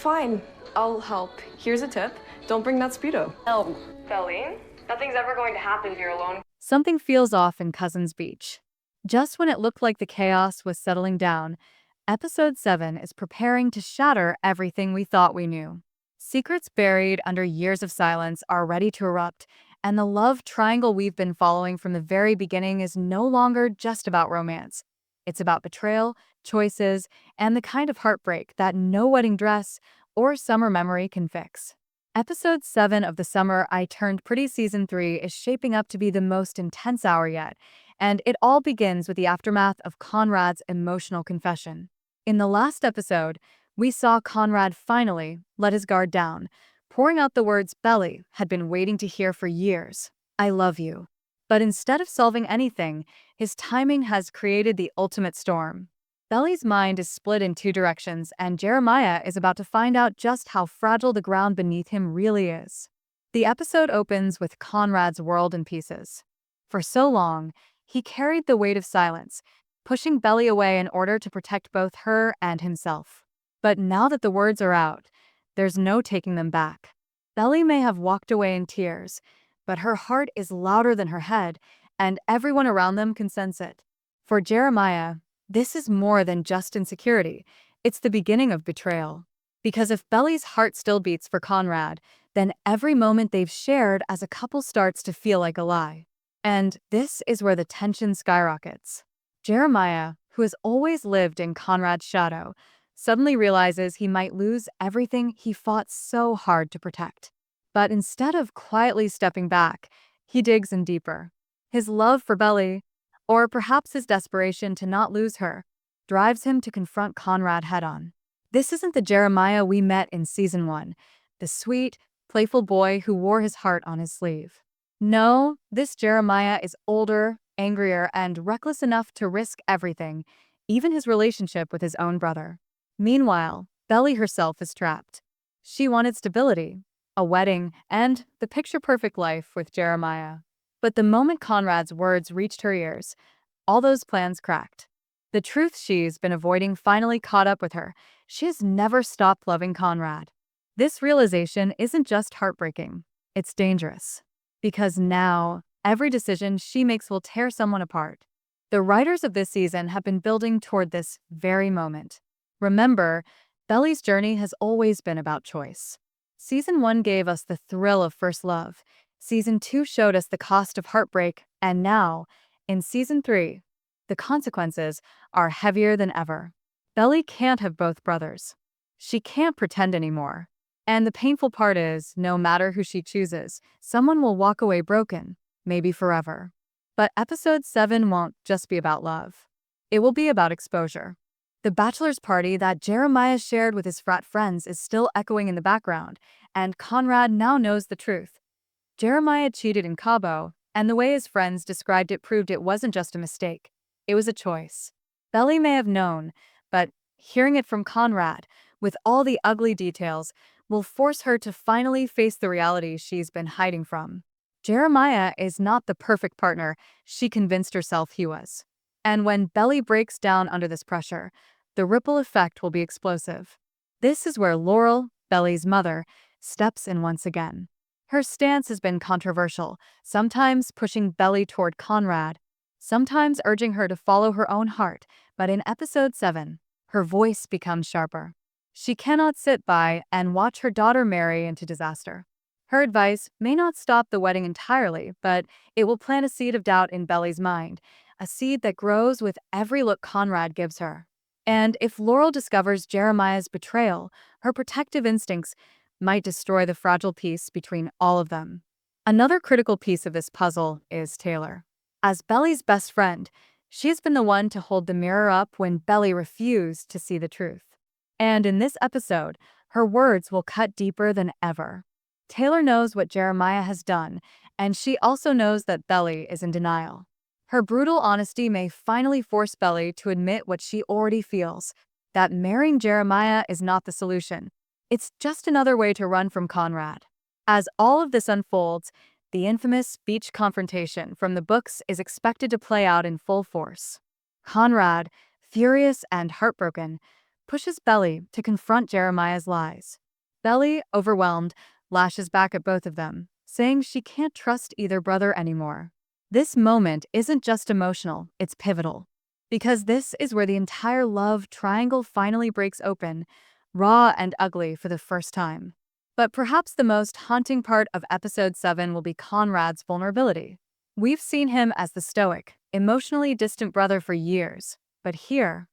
Fine, I'll help. Here's a tip. Don't bring that Speedo. Oh. Belly, nothing's ever going to happen if you're alone. Something feels off in Cousins Beach. Just when it looked like the chaos was settling down, Episode 7 is preparing to shatter everything we thought we knew. Secrets buried under years of silence are ready to erupt, and the love triangle we've been following from the very beginning is no longer just about romance. It's about betrayal, choices, and the kind of heartbreak that no wedding dress or summer memory can fix. Episode 7 of The Summer I Turned Pretty Season 3 is shaping up to be the most intense hour yet, and it all begins with the aftermath of Conrad's emotional confession. In the last episode, we saw Conrad finally let his guard down, pouring out the words Belly had been waiting to hear for years. I love you. But instead of solving anything, his timing has created the ultimate storm. Belly's mind is split in two directions, and Jeremiah is about to find out just how fragile the ground beneath him really is. The episode opens with Conrad's world in pieces. For so long, he carried the weight of silence, pushing Belly away in order to protect both her and himself. But now that the words are out, there's no taking them back. Belly may have walked away in tears, but her heart is louder than her head, and everyone around them can sense it. For Jeremiah, this is more than just insecurity. It's the beginning of betrayal. Because if Belly's heart still beats for Conrad, then every moment they've shared as a couple starts to feel like a lie. And this is where the tension skyrockets. Jeremiah, who has always lived in Conrad's shadow, suddenly realizes he might lose everything he fought so hard to protect. But instead of quietly stepping back, he digs in deeper. His love for Belly, or perhaps his desperation to not lose her, drives him to confront Conrad head-on. This isn't the Jeremiah we met in Season 1, the sweet, playful boy who wore his heart on his sleeve. No, this Jeremiah is older, angrier, and reckless enough to risk everything, even his relationship with his own brother. Meanwhile, Belly herself is trapped. She wanted stability, a wedding, and the picture-perfect life with Jeremiah. But the moment Conrad's words reached her ears, all those plans cracked. The truth she's been avoiding finally caught up with her. She has never stopped loving Conrad. This realization isn't just heartbreaking, it's dangerous. Because now, every decision she makes will tear someone apart. The writers of this season have been building toward this very moment. Remember, Belly's journey has always been about choice. Season 1 gave us the thrill of first love. Season 2 showed us the cost of heartbreak, and now, in Season 3, the consequences are heavier than ever. Belly can't have both brothers. She can't pretend anymore. And the painful part is, no matter who she chooses, someone will walk away broken, maybe forever. But Episode 7 won't just be about love. It will be about exposure. The bachelor's party that Jeremiah shared with his frat friends is still echoing in the background, and Conrad now knows the truth. Jeremiah cheated in Cabo, and the way his friends described it proved it wasn't just a mistake. It was a choice. Belly may have known, but hearing it from Conrad, with all the ugly details, will force her to finally face the reality she's been hiding from. Jeremiah is not the perfect partner she convinced herself he was. And when Belly breaks down under this pressure, the ripple effect will be explosive. This is where Laurel, Belly's mother, steps in once again. Her stance has been controversial, sometimes pushing Belly toward Conrad, sometimes urging her to follow her own heart, but in Episode 7, her voice becomes sharper. She cannot sit by and watch her daughter marry into disaster. Her advice may not stop the wedding entirely, but it will plant a seed of doubt in Belly's mind, a seed that grows with every look Conrad gives her. And if Laurel discovers Jeremiah's betrayal, her protective instincts might destroy the fragile peace between all of them. Another critical piece of this puzzle is Taylor. As Belly's best friend, she has been the one to hold the mirror up when Belly refused to see the truth. And in this episode, her words will cut deeper than ever. Taylor knows what Jeremiah has done, and she also knows that Belly is in denial. Her brutal honesty may finally force Belly to admit what she already feels, that marrying Jeremiah is not the solution. It's just another way to run from Conrad. As all of this unfolds, the infamous beach confrontation from the books is expected to play out in full force. Conrad, furious and heartbroken, pushes Belly to confront Jeremiah's lies. Belly, overwhelmed, lashes back at both of them, saying she can't trust either brother anymore. This moment isn't just emotional, it's pivotal. Because this is where the entire love triangle finally breaks open, raw and ugly for the first time. But perhaps the most haunting part of episode 7 will be Conrad's vulnerability. We've seen him as the stoic, emotionally distant brother for years, but here,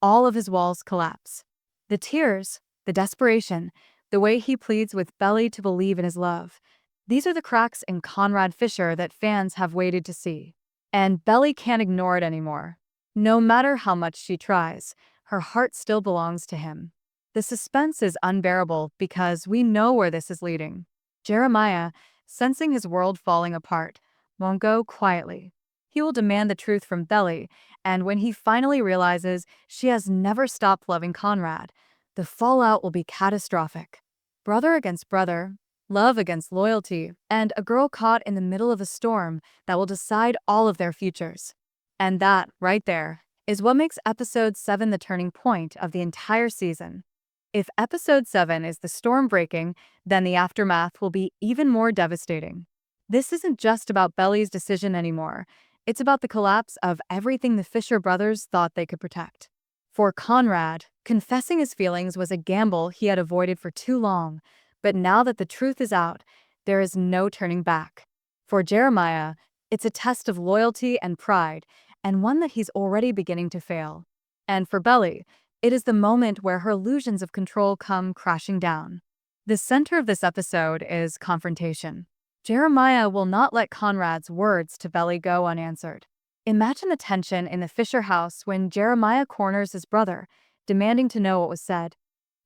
all of his walls collapse. The tears, the desperation, the way he pleads with Belly to believe in his love. These are the cracks in Conrad Fisher that fans have waited to see. And Belly can't ignore it anymore. No matter how much she tries, her heart still belongs to him. The suspense is unbearable because we know where this is leading. Jeremiah, sensing his world falling apart, won't go quietly. He will demand the truth from Belly, and when he finally realizes she has never stopped loving Conrad, the fallout will be catastrophic. Brother against brother, love against loyalty, and a girl caught in the middle of a storm that will decide all of their futures. And that, right there, is what makes episode 7 the turning point of the entire season. If episode 7 is the storm breaking, then the aftermath will be even more devastating. This isn't just about Belly's decision anymore. It's about the collapse of everything the Fisher brothers thought they could protect. For Conrad, confessing his feelings was a gamble he had avoided for too long, but now that the truth is out, there is no turning back. For Jeremiah, it's a test of loyalty and pride, and one that he's already beginning to fail. And for Belly, it is the moment where her illusions of control come crashing down. The center of this episode is confrontation. Jeremiah will not let Conrad's words to Belly go unanswered. Imagine the tension in the Fisher house when Jeremiah corners his brother, demanding to know what was said,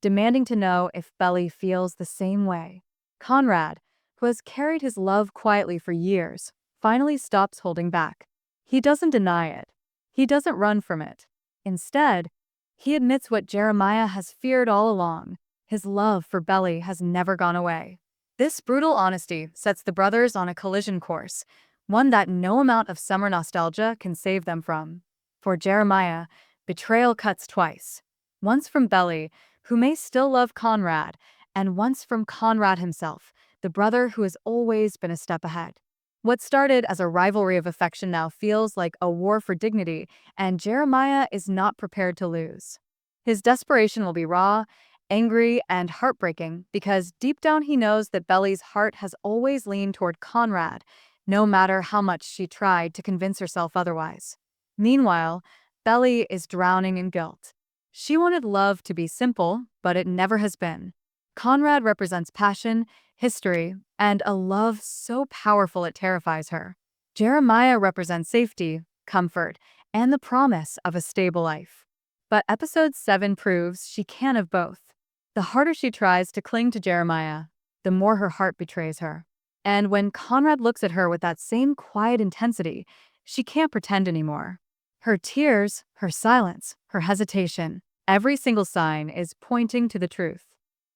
demanding to know if Belly feels the same way. Conrad, who has carried his love quietly for years, finally stops holding back. He doesn't deny it. He doesn't run from it. Instead, he admits what Jeremiah has feared all along. His love for Belly has never gone away. This brutal honesty sets the brothers on a collision course, one that no amount of summer nostalgia can save them from. For Jeremiah, betrayal cuts twice. Once from Belly, who may still love Conrad, and once from Conrad himself, the brother who has always been a step ahead. What started as a rivalry of affection now feels like a war for dignity, and Jeremiah is not prepared to lose. His desperation will be raw, angry, and heartbreaking because deep down he knows that Belly's heart has always leaned toward Conrad, no matter how much she tried to convince herself otherwise. Meanwhile, Belly is drowning in guilt. She wanted love to be simple, but it never has been. Conrad represents passion, history, and a love so powerful it terrifies her. Jeremiah represents safety, comfort, and the promise of a stable life. But episode 7 proves she can have both. The harder she tries to cling to Jeremiah, the more her heart betrays her. And when Conrad looks at her with that same quiet intensity, she can't pretend anymore. Her tears, her silence, her hesitation, every single sign is pointing to the truth.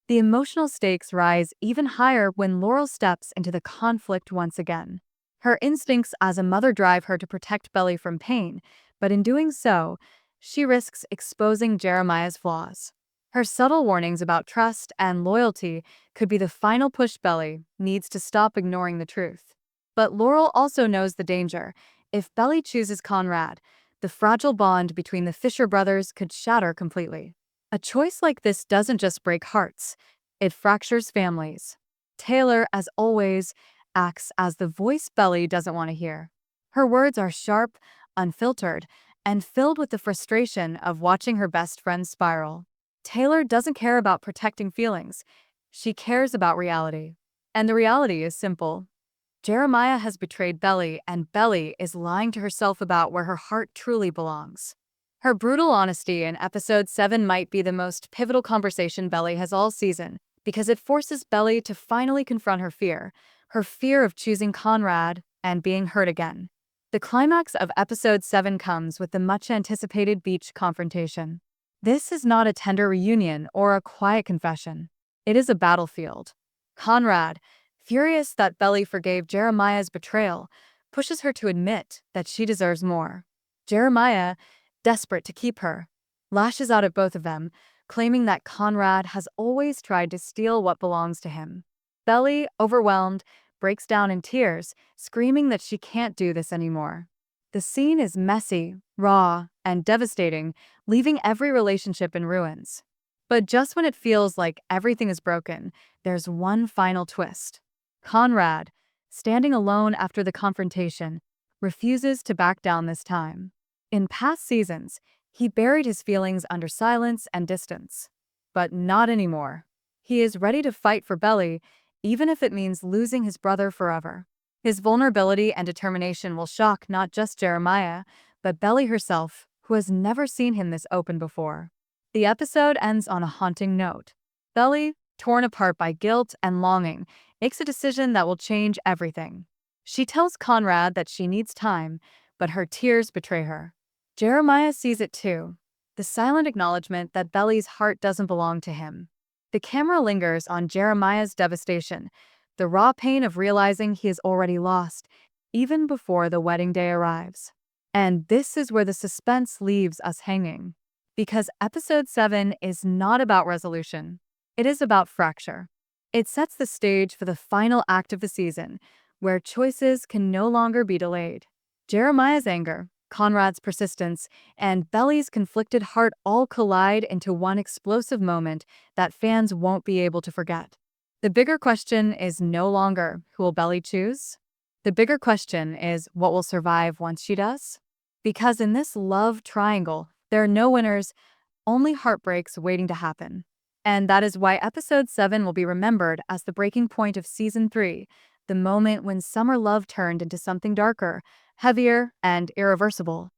The emotional stakes rise even higher when Laurel steps into the conflict once again. Her instincts as a mother drive her to protect Belly from pain, but in doing so, she risks exposing Jeremiah's flaws. Her subtle warnings about trust and loyalty could be the final push Belly needs to stop ignoring the truth. But Laurel also knows the danger. If Belly chooses Conrad, the fragile bond between the Fisher brothers could shatter completely. A choice like this doesn't just break hearts, it fractures families. Taylor, as always, acts as the voice Belly doesn't want to hear. Her words are sharp, unfiltered, and filled with the frustration of watching her best friend spiral. Taylor doesn't care about protecting feelings. She cares about reality. And the reality is simple. Jeremiah has betrayed Belly, and Belly is lying to herself about where her heart truly belongs. Her brutal honesty in episode 7 might be the most pivotal conversation Belly has all season, because it forces Belly to finally confront her fear of choosing Conrad and being hurt again. The climax of episode 7 comes with the much-anticipated beach confrontation. This is not a tender reunion or a quiet confession. It is a battlefield. Conrad, furious that Belly forgave Jeremiah's betrayal, pushes her to admit that she deserves more. Jeremiah, desperate to keep her, lashes out at both of them, claiming that Conrad has always tried to steal what belongs to him. Belly, overwhelmed, breaks down in tears, screaming that she can't do this anymore. The scene is messy, raw, and devastating, leaving every relationship in ruins. But just when it feels like everything is broken, there's one final twist. Conrad, standing alone after the confrontation, refuses to back down this time. In past seasons, he buried his feelings under silence and distance. But not anymore. He is ready to fight for Belly, even if it means losing his brother forever. His vulnerability and determination will shock not just Jeremiah, but Belly herself, who has never seen him this open before. The episode ends on a haunting note. Belly, torn apart by guilt and longing, makes a decision that will change everything. She tells Conrad that she needs time, but her tears betray her. Jeremiah sees it too, the silent acknowledgement that Belly's heart doesn't belong to him. The camera lingers on Jeremiah's devastation, the raw pain of realizing he is already lost, even before the wedding day arrives. And this is where the suspense leaves us hanging. Because episode 7 is not about resolution. It is about fracture. It sets the stage for the final act of the season, where choices can no longer be delayed. Jeremiah's anger, Conrad's persistence, and Belly's conflicted heart all collide into one explosive moment that fans won't be able to forget. The bigger question is no longer who will Belly choose? The bigger question is what will survive once she does? Because in this love triangle, there are no winners, only heartbreaks waiting to happen. And that is why episode 7 will be remembered as the breaking point of season 3, the moment when summer love turned into something darker, heavier, and irreversible.